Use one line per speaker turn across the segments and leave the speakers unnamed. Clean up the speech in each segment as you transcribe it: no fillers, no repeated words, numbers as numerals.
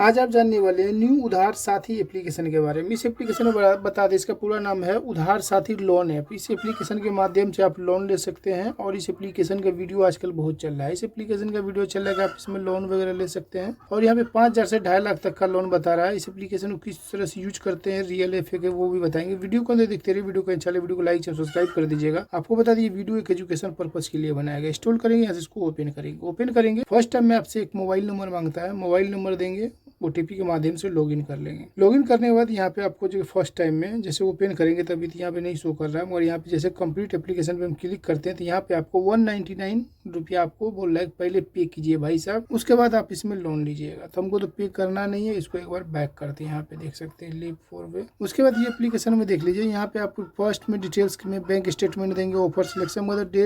आज आप जानने वाले हैं न्यू उधार साथी एप्लीकेशन के बारे में। इस एप्लीकेशन में बता दें, इसका पूरा नाम है उधार साथी लोन ऐप। इस एप्लीकेशन के माध्यम से आप लोन ले सकते हैं और इस एप्लीकेशन का वीडियो आजकल बहुत चल रहा है। इस एप्लीकेशन का वीडियो चल रहा है कि आप इसमें लोन वगैरह ले सकते हैं और यहाँ पे 5,000 से 2.5 लाख तक का लोन बता रहा है। इस एप्लीकेशन को किस तरह से यूज करते हैं, रियल है फेक है, वो भी बताएंगे। वीडियो को देखते रहिए। वीडियो को अच्छा लगे वीडियो को लाइक सब्सक्राइब कर दीजिएगा। आपको बता दिए वीडियो एक एजुकेशन पर्पज के लिए बनाया गया। इंस्टॉल करेंगे, यहाँ से इसको ओपन करेंगे। फर्स्ट टाइम में आपसे एक मोबाइल नंबर मांगता है, मोबाइल नंबर देंगे, ओटीपी के माध्यम से लॉगिन कर लेंगे। लॉगिन करने के बाद यहाँ पे आपको जो फर्स्ट टाइम में जैसे ओपन करेंगे तभी तो यहाँ पे नहीं शो कर रहा है, मगर यहाँ पे जैसे कंप्लीट एप्लीकेशन पे हम क्लिक करते हैं तो यहाँ पे आपको 199 रुपया आपको बोल रहा है पहले पे कीजिए भाई साहब, उसके बाद आप इसमें लोन लीजिएगा। तो हमको तो पे करना नहीं है, इसको एक बार बैक करते हैं। यहाँ पे देख सकते हैं लीव फॉर वे। उसके बाद ये एप्लीकेशन में देख लीजिए, यहाँ पे आपको फर्स्ट में डिटेल्स में बैंक स्टेटमेंट देंगे, ऑफर सिलेक्शन, मतलब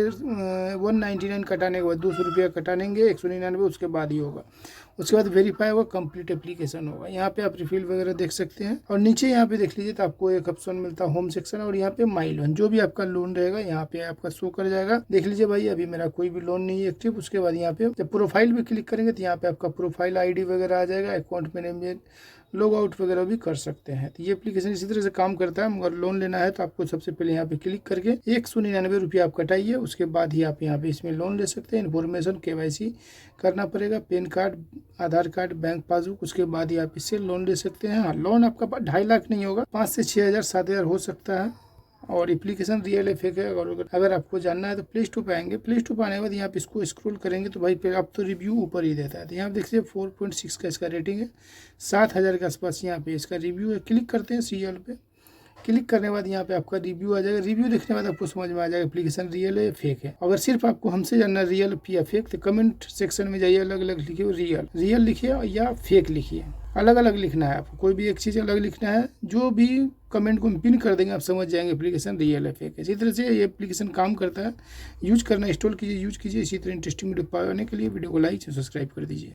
199 कटाने के बाद 200 रुपया कटानेंगे, 199 उसके बाद ही होगा। उसके बाद वेरीफाई होगा, कंप्लीट एप्लीकेशन होगा। यहाँ पे आप रिफिल वगैरह देख सकते हैं और नीचे यहाँ पे देख लीजिए तो आपको एक ऑप्शन मिलता है होम सेक्शन और यहाँ पे माई लोन। जो भी आपका लोन रहेगा यहाँ पे आपका शो कर जाएगा। देख लीजिए भाई, अभी मेरा कोई भी लोन नहीं है एक्टिव। उसके बाद यहाँ पे जब प्रोफाइल पे क्लिक करेंगे तो यहाँ पे आपका प्रोफाइल आईडी वगैरह आ जाएगा, अकाउंट मैनेजमेंट, लॉग आउट वगैरह भी कर सकते हैं। तो ये एप्लीकेशन इसी तरह से काम करता है। मगर लोन लेना है तो आपको सबसे पहले यहाँ पे क्लिक करके 199 रुपया आप कटाइए, उसके बाद ही आप यहाँ पे इसमें लोन ले सकते हैं। इन्फॉर्मेशन KYC करना पड़ेगा, पैन कार्ड, आधार कार्ड, बैंक पासबुक, उसके बाद ही आप इससे लोन ले सकते हैं। हाँ, लोन आपका 2.5 लाख नहीं होगा, 5 से 6,000 7,000 हो सकता है। और एप्लीकेशन रियल है फेक है, अगर आपको जानना है तो प्ले स्टोर पे आएंगे। प्ले स्टोर पे आने के बाद यहाँ पे इसको स्क्रॉल करेंगे तो भाई अब तो रिव्यू ऊपर ही देता है। तो यहाँ पे देखिए 4.6 का इसका रेटिंग है, 7,000 के आसपास यहाँ पे इसका रिव्यू है। क्लिक करते हैं CL पे। क्लिक करने के बाद यहाँ पे आपका रिव्यू आ जाएगा। रिव्यू देखने के बाद आपको समझ में आ जाएगा एप्लीकेशन रियल है या फेक है। अगर सिर्फ आपको हमसे जानना रियल या फेक तो कमेंट सेक्शन में जाइए, अलग अलग लिखिए, रियल लिखिए या फेक लिखिए, अलग अलग लिखना है आपको। कोई भी एक चीज़ अलग लिखना है, जो भी कमेंट को हम पिन कर देंगे आप समझ जाएंगे एप्लीकेशन रियल है फेक है। इसी तरह से ये एप्लीकेशन काम करता है। यूज करना, इंस्टॉल कीजिए, यूज कीजिए। इसी तरह इंटरेस्टिंग वीडियो पाने के लिए वीडियो को लाइक सब्सक्राइब कर दीजिए।